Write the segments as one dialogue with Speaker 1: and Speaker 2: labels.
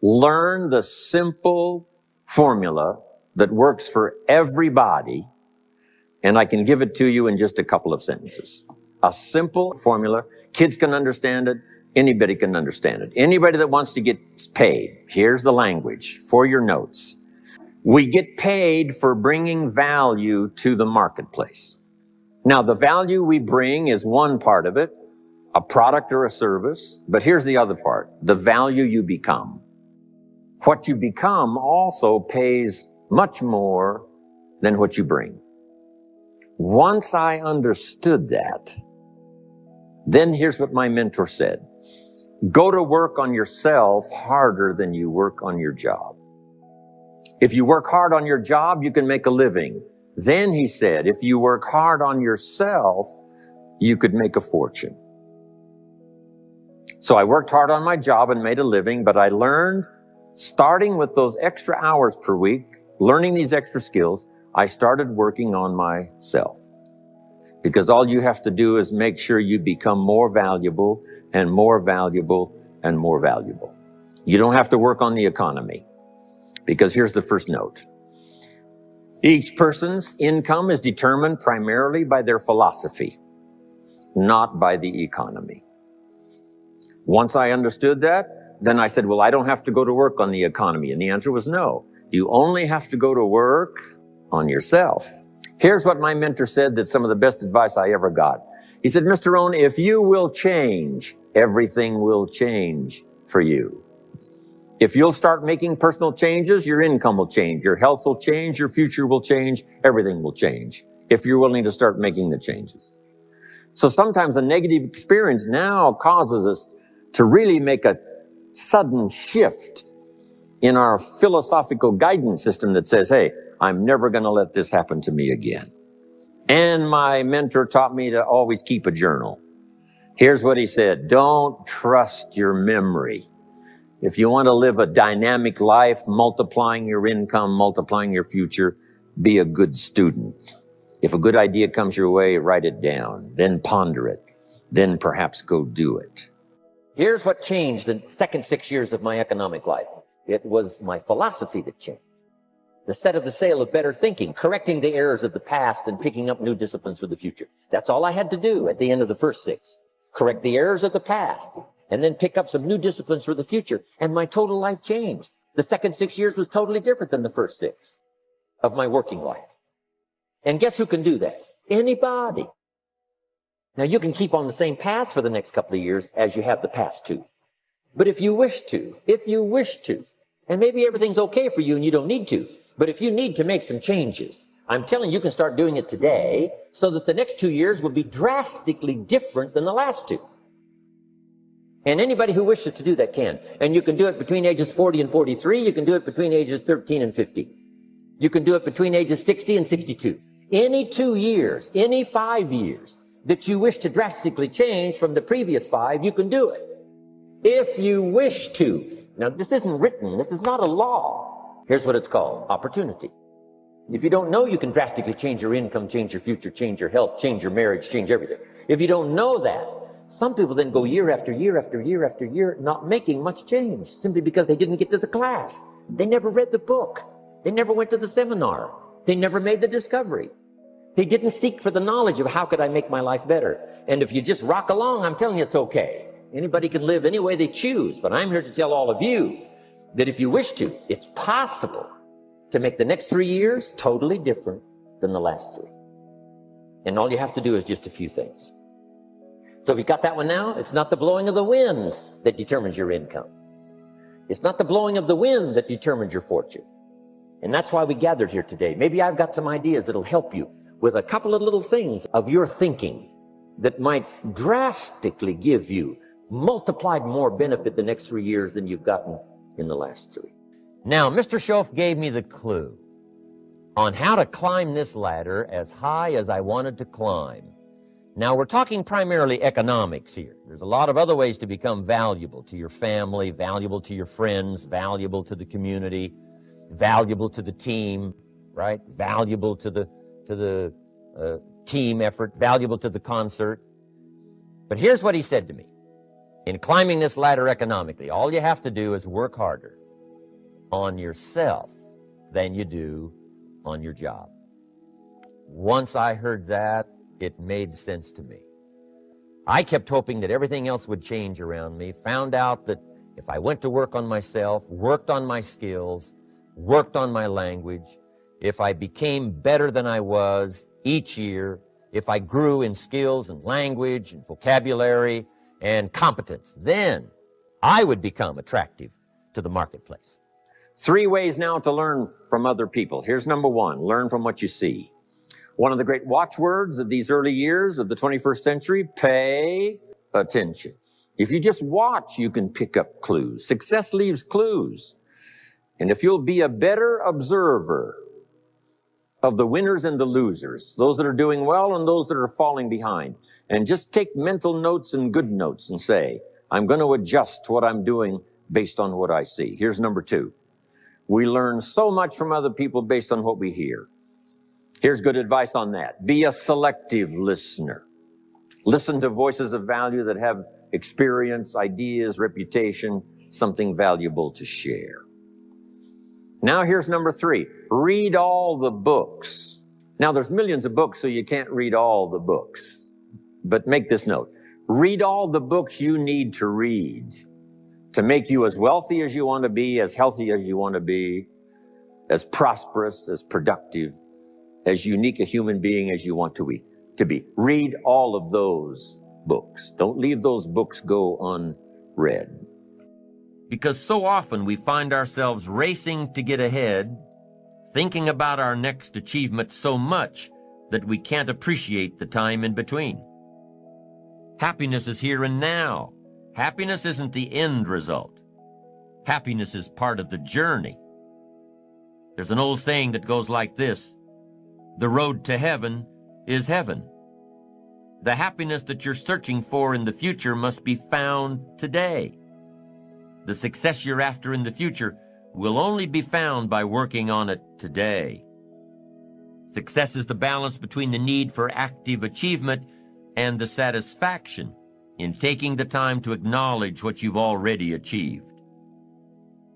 Speaker 1: learn the simple formula that works for everybody, and I can give it to you in just a couple of sentences. A simple formula. Kids can understand it. Anybody can understand it. Anybody that wants to get paid. Here's the language for your notes. We get paid for bringing value to the marketplace. Now, the value we bring is one part of it, a product or a service, but here's the other part, the value you become. What you become also pays much more than what you bring. Once I understood that, then here's what my mentor said. Go to work on yourself harder than you work on your job. If you work hard on your job, you can make a living. Then he said, if you work hard on yourself, you could make a fortune. So I worked hard on my job and made a living, but I learned, starting with those extra hours per week, learning these extra skills, I started working on myself. Because all you have to do is make sure you become more valuable and more valuable and more valuable. You don't have to work on the economy. Because here's the first note. Each person's income is determined primarily by their philosophy, not by the economy. Once I understood that, then I said, well, I don't have to go to work on the economy. And the answer was no. You only have to go to work on yourself. Here's what my mentor said that's some of the best advice I ever got. He said, Mr. Rohn, if you will change, everything will change for you. If you'll start making personal changes, your income will change, your health will change, your future will change, everything will change, if you're willing to start making the changes. So sometimes a negative experience now causes us to really make a sudden shift in our philosophical guidance system that says, hey, I'm never going to let this happen to me again. And my mentor taught me to always keep a journal. Here's what he said, don't trust your memory. If you want to live a dynamic life, multiplying your income, multiplying your future, be a good student. If a good idea comes your way, write it down, then ponder it, then perhaps go do it. Here's what changed the second 6 years of my economic life. It was my philosophy that changed. The set of the sail of better thinking, correcting the errors of the past and picking up new disciplines for the future. That's all I had to do at the end of the first 6. Correct the errors of the past and then pick up some new disciplines for the future. And my total life changed. The second 6 years was totally different than the first 6 of my working life. And guess who can do that? Anybody. Now you can keep on the same path for the next couple of years as you have the past 2. But if you wish to, and maybe everything's okay for you and you don't need to, but if you need to make some changes, I'm telling you, you can start doing it today so that the next 2 years will be drastically different than the last 2. And anybody who wishes to do that can. And you can do it between ages 40 and 43. You can do it between ages 13 and 50. You can do it between ages 60 and 62. Any 2 years, any 5 years that you wish to drastically change from the previous 5, you can do it. If you wish to. Now, this isn't written. This is not a law. Here's what it's called. Opportunity. If you don't know you can drastically change your income, change your future, change your health, change your marriage, change everything. If you don't know that, some people then go year after year after year after year not making much change simply because they didn't get to the class. They never read the book. They never went to the seminar. They never made the discovery. They didn't seek for the knowledge of how could I make my life better. And if you just rock along, I'm telling you it's okay. Anybody can live any way they choose. But I'm here to tell all of you that if you wish to, it's possible to make the next 3 years totally different than the last 3. And all you have to do is just a few things. So if you got that one now, it's not the blowing of the wind that determines your income. It's not the blowing of the wind that determines your fortune. And that's why we gathered here today. Maybe I've got some ideas that'll help you with a couple of little things of your thinking that might drastically give you multiplied more benefit the next 3 years than you've gotten in the last 3. Now, Mr. Schoaf gave me the clue on how to climb this ladder as high as I wanted to climb. Now, we're talking primarily economics here. There's a lot of other ways to become valuable to your family, valuable to your friends, valuable to the community, valuable to the team, right? Valuable to the team effort, valuable to the concert. But here's what he said to me. In climbing this ladder economically, all you have to do is work harder. on yourself than you do on your job. Once I heard that, it made sense to me. I kept hoping that everything else would change around me, found out that if I went to work on myself, worked on my skills, worked on my language, if I became better than I was each year, if I grew in skills and language and vocabulary and competence, then I would become attractive to the marketplace. 3 ways now to learn from other people. Here's number 1, learn from what you see. One of the great watchwords of these early years of the 21st century, pay attention. If you just watch, you can pick up clues. Success leaves clues. And if you'll be a better observer of the winners and the losers, those that are doing well and those that are falling behind, and just take mental notes and good notes and say, I'm going to adjust what I'm doing based on what I see. Here's number 2. We learn so much from other people based on what we hear. Here's good advice on that. Be a selective listener. Listen to voices of value that have experience, ideas, reputation, something valuable to share. Now here's number 3. Read all the books. Now there's millions of books, so you can't read all the books. But make this note. Read all the books you need to read to make you as wealthy as you want to be, as healthy as you want to be, as prosperous, as productive, as unique a human being as you want to be. Read all of those books. Don't leave those books go unread. Because so often we find ourselves racing to get ahead, thinking about our next achievement so much that we can't appreciate the time in between. Happiness is here and now. Happiness isn't the end result. Happiness is part of the journey. There's an old saying that goes like this: the road to heaven is heaven. The happiness that you're searching for in the future must be found today. The success you're after in the future will only be found by working on it today. Success is the balance between the need for active achievement and the satisfaction in taking the time to acknowledge what you've already achieved.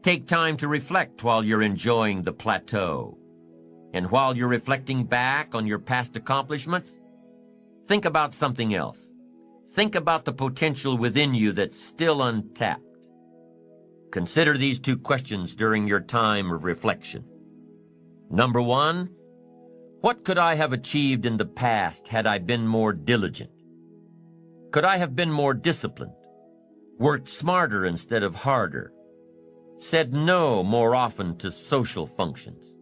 Speaker 1: Take time to reflect while you're enjoying the plateau. And while you're reflecting back on your past accomplishments, think about something else. Think about the potential within you that's still untapped. Consider these 2 questions during your time of reflection. Number 1, what could I have achieved in the past had I been more diligent? Could I have been more disciplined, worked smarter instead of harder, said no more often to social functions,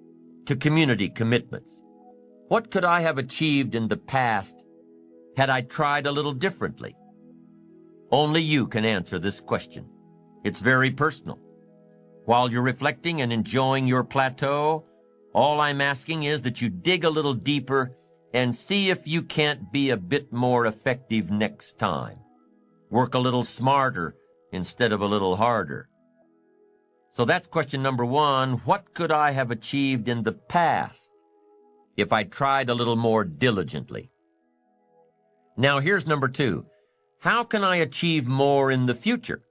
Speaker 1: to community commitments? What could I have achieved in the past had I tried a little differently? Only you can answer this question. It's very personal. While you're reflecting and enjoying your plateau, all I'm asking is that you dig a little deeper and see if you can't be a bit more effective next time. Work a little smarter instead of a little harder. So that's question number 1. What could I have achieved in the past if I tried a little more diligently? Now here's number 2. How can I achieve more in the future?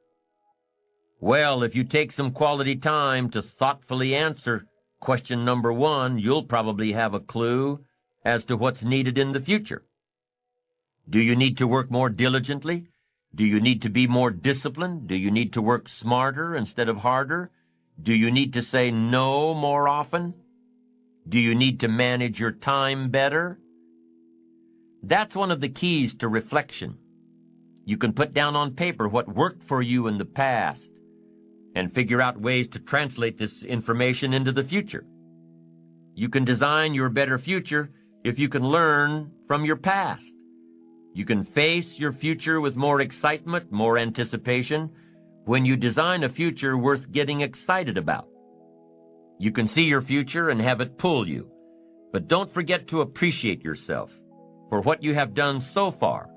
Speaker 1: Well, if you take some quality time to thoughtfully answer question number 1, you'll probably have a clue as to what's needed in the future. Do you need to work more diligently? Do you need to be more disciplined? Do you need to work smarter instead of harder? Do you need to say no more often? Do you need to manage your time better? That's one of the keys to reflection. You can put down on paper what worked for you in the past and figure out ways to translate this information into the future. You can design your better future if you can learn from your past. You can face your future with more excitement, more anticipation, when you design a future worth getting excited about. You can see your future and have it pull you, but don't forget to appreciate yourself for what you have done so far,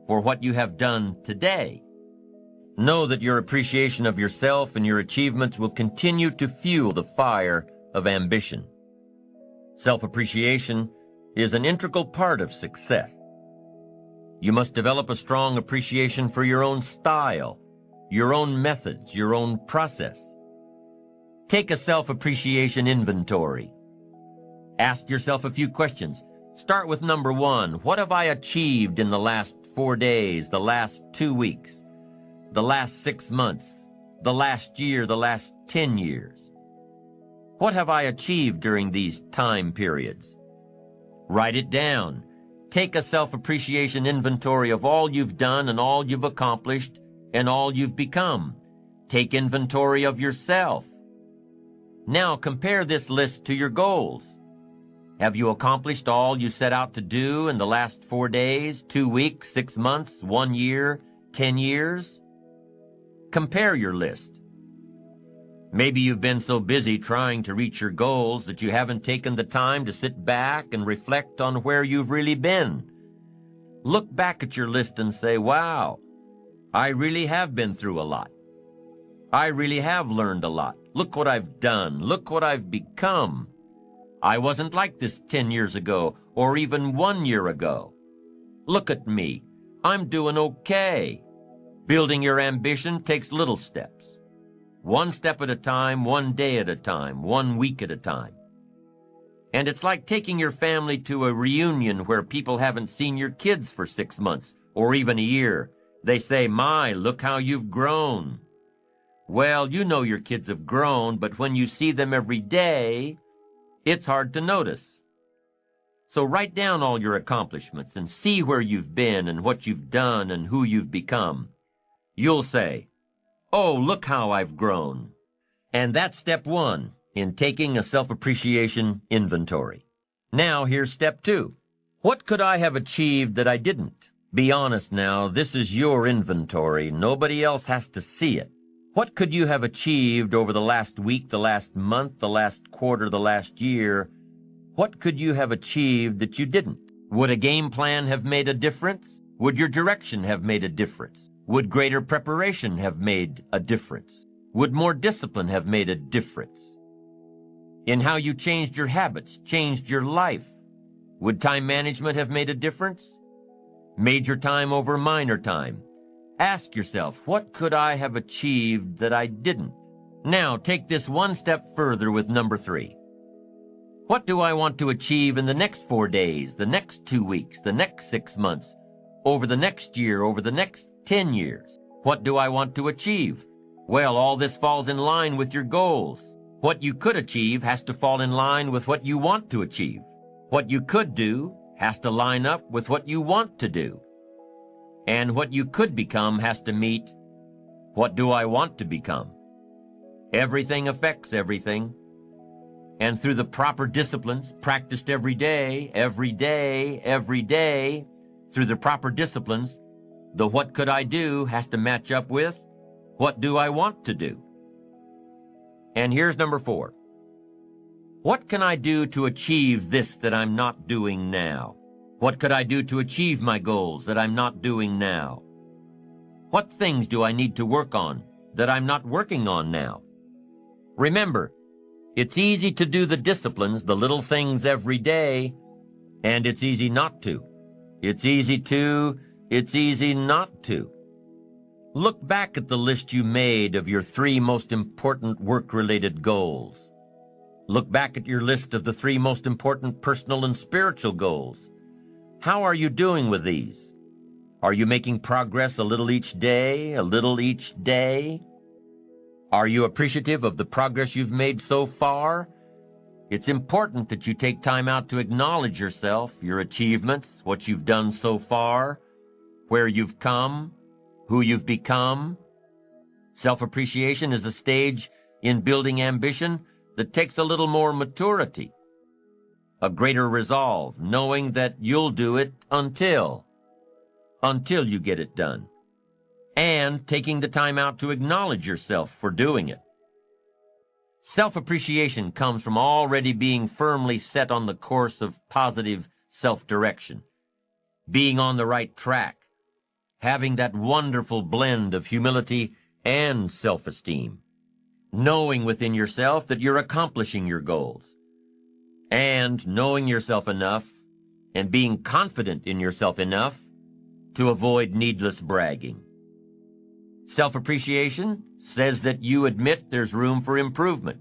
Speaker 1: for what you have done today. Know that your appreciation of yourself and your achievements will continue to fuel the fire of ambition. Self-appreciation is an integral part of success. You must develop a strong appreciation for your own style, your own methods, your own process. Take a self-appreciation inventory. Ask yourself a few questions. Start with number 1. What have I achieved in the last 4 days, the last 2 weeks, the last 6 months, the last year, the last 10 years? What have I achieved during these time periods? Write it down. Take a self-appreciation inventory of all you've done and all you've accomplished and all you've become. Take inventory of yourself. Now compare this list to your goals. Have you accomplished all you set out to do in the last 4 days, 2 weeks, 6 months, 1 year, 10 years? Compare your list. Maybe you've been so busy trying to reach your goals that you haven't taken the time to sit back and reflect on where you've really been. Look back at your list and say, wow, I really have been through a lot. I really have learned a lot. Look what I've done. Look what I've become. I wasn't like this 10 years ago or even 1 year ago. Look at me. I'm doing okay. Building your ambition takes little steps. 1 step at a time, 1 day at a time, 1 week at a time. And it's like taking your family to a reunion where people haven't seen your kids for 6 months or even a year. They say, my, look how you've grown. Well, you know your kids have grown, but when you see them every day, it's hard to notice. So write down all your accomplishments and see where you've been and what you've done and who you've become. You'll say, oh, look how I've grown. And that's step 1 in taking a self-appreciation inventory. Now here's step 2. What could I have achieved that I didn't? Be honest now, this is your inventory. Nobody else has to see it. What could you have achieved over the last week, the last month, the last quarter, the last year? What could you have achieved that you didn't? Would a game plan have made a difference? Would your direction have made a difference? Would greater preparation have made a difference? Would more discipline have made a difference? In how you changed your habits, changed your life? Would time management have made a difference? Major time over minor time? Ask yourself, what could I have achieved that I didn't? Now take this 1 step further with number 3. What do I want to achieve in the next 4 days, the next 2 weeks, the next 6 months, over the next year, over the next 10 years? What do I want to achieve? Well, all this falls in line with your goals. What you could achieve has to fall in line with what you want to achieve. What you could do has to line up with what you want to do. And what you could become has to meet, what do I want to become? Everything affects everything. And through the proper disciplines practiced every day, through the proper disciplines, the what could I do has to match up with what do I want to do? And here's number 4. What can I do to achieve this that I'm not doing now? What could I do to achieve my goals that I'm not doing now? What things do I need to work on that I'm not working on now? Remember, it's easy to do the disciplines, the little things every day, and it's easy not to. It's easy not to. Look back at the list you made of your 3 most important work-related goals. Look back at your list of the 3 most important personal and spiritual goals. How are you doing with these? Are you making progress a little each day, a little each day? Are you appreciative of the progress you've made so far? It's important that you take time out to acknowledge yourself, your achievements, what you've done so far, where you've come, who you've become. Self-appreciation is a stage in building ambition that takes a little more maturity. A greater resolve, knowing that you'll do it until you get it done. And taking the time out to acknowledge yourself for doing it. Self-appreciation comes from already being firmly set on the course of positive self-direction, being on the right track, having that wonderful blend of humility and self-esteem, knowing within yourself that you're accomplishing your goals, and knowing yourself enough and being confident in yourself enough to avoid needless bragging. Self-appreciation says that you admit there's room for improvement.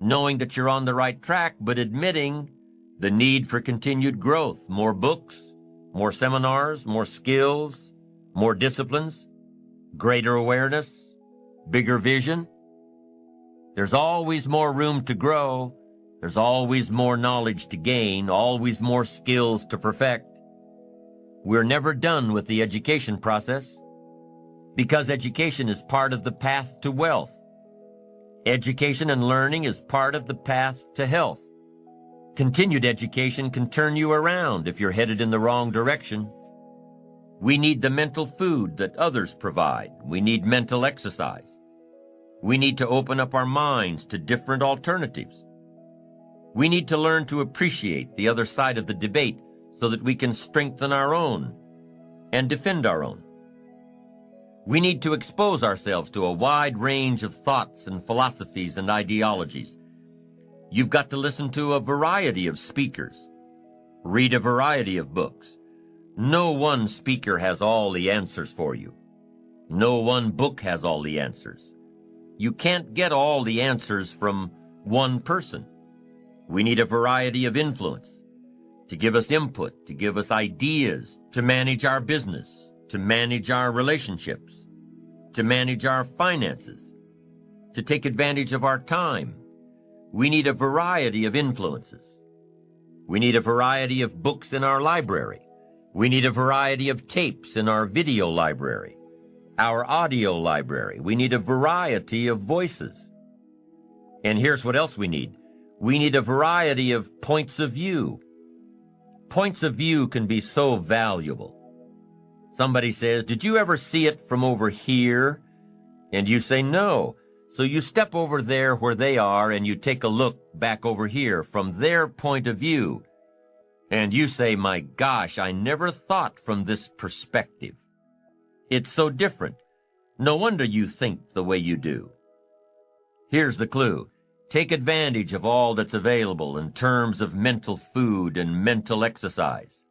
Speaker 1: knowing that you're on the right track, but admitting the need for continued growth, more books, more seminars, more skills, more disciplines, greater awareness, bigger vision. There's always more room to grow. There's always more knowledge to gain, always more skills to perfect. We're never done with the education process because education is part of the path to wealth. Education and learning is part of the path to health. Continued education can turn you around if you're headed in the wrong direction. We need the mental food that others provide. We need mental exercise. We need to open up our minds to different alternatives. We need to learn to appreciate the other side of the debate so that we can strengthen our own and defend our own. We need to expose ourselves to a wide range of thoughts and philosophies and ideologies. You've got to listen to a variety of speakers, read a variety of books. No one speaker has all the answers for you. No one book has all the answers. You can't get all the answers from one person. We need a variety of influence to give us input, to give us ideas, to manage our business, to manage our relationships, to manage our finances, to take advantage of our time. We need a variety of influences. We need a variety of books in our library. We need a variety of tapes in our video library, our audio library. We need a variety of voices. And here's what else we need. We need a variety of points of view. Points of view can be so valuable. Somebody says, "Did you ever see it from over here?" And you say, "No." So you step over there where they are and you take a look back over here from their point of view. And you say, "My gosh, I never thought from this perspective. It's so different. No wonder you think the way you do." Here's the clue. Take advantage of all that's available in terms of mental food and mental exercise.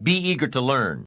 Speaker 1: Be eager to learn.